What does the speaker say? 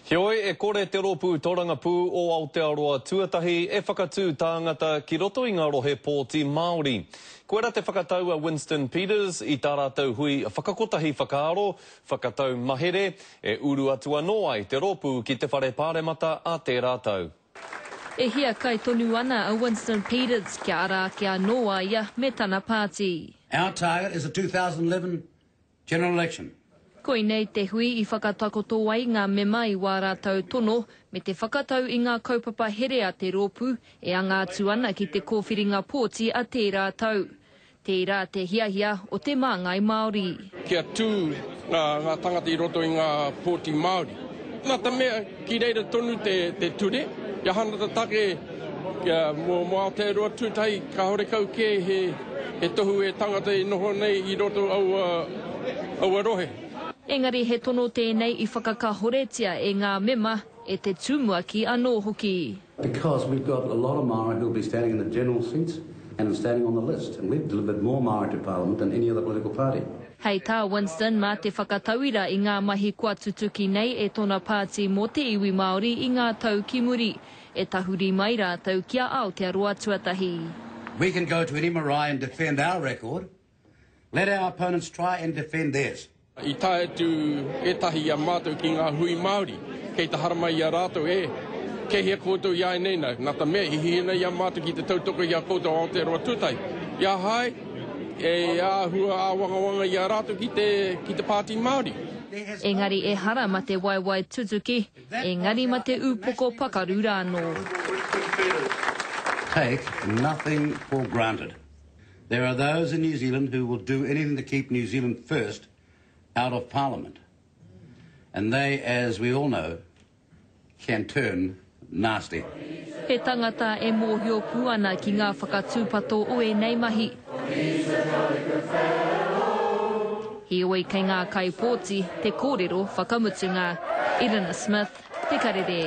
Heoi e kore te ropu toranga pū o Aotearoa tuatahi e whakatū tāngata ki roto i ngā rohe pōti Māori. Koera te whakatau a Winston Peters i tā rātou hui whakakotahi whakaaro, whakatau mahere e uru atua noa i te ropu ki te whare pāremata a te rātou. E hia kai tonu ana a Winston Peters kia ara kia noa ia me tana pāti. Our target is the 2011 general election. Koinei te hui i whakatakoto ai ngā mema i wā rātou tono me te whakatau i ngā kaupapa here a te rōpu e angātu ana ki te kōwhiringa pōti a te rātou. Tērā te hiahia o te māngai Māori. Kia tū ngā tangata i roto i ngā pōti Māori. Nā ta mea ki reira tonu te ture. Ia hana ta take mō Aotearoa tūtai ka hore kau ke he tohu e tangata i noho nei i roto au rohe. Engari he tono tēnei i whakakahoretia e ngā mema e te tūmua ki anō hoki. Because we've got a lot of Māori who will be standing in the general seats and standing on the list. And we've delivered more Māori to Parliament than any other political party. Hei tā Winston mā te whakatauira i ngā mahi kua tutuki nei e tōna pāti mō te iwi Māori i ngā tau ki muri. E tahuri mai rātou kia Aotearoa tuatahi. We can go to any marae and defend our record. Let our opponents try and defend theirs. I tae tu e tahi a mātou ki ngā hui Māori, kei ta haramai i a rātou ke hea koutou iai nei nau. Nā ta mea i hina i a mātou ki te tautoko i a koutou Aotearoa tūtai. Ia hai, e āhua a wangawanga i a rātou ki te pāti Māori. Engari e hara ma te waiwai tutuki, engari ma te upoko pakaru rānō. Take nothing for granted. There are those in New Zealand who will do anything to keep New Zealand first out of Parliament. And they, as we all know, can turn nasty. He tangata e mōhio puana ki ngā whakatūpato o e nei mahi. Heoi kei ngā kaipōti, te kōrero whakamutunga. Irina Smith, Te Karere.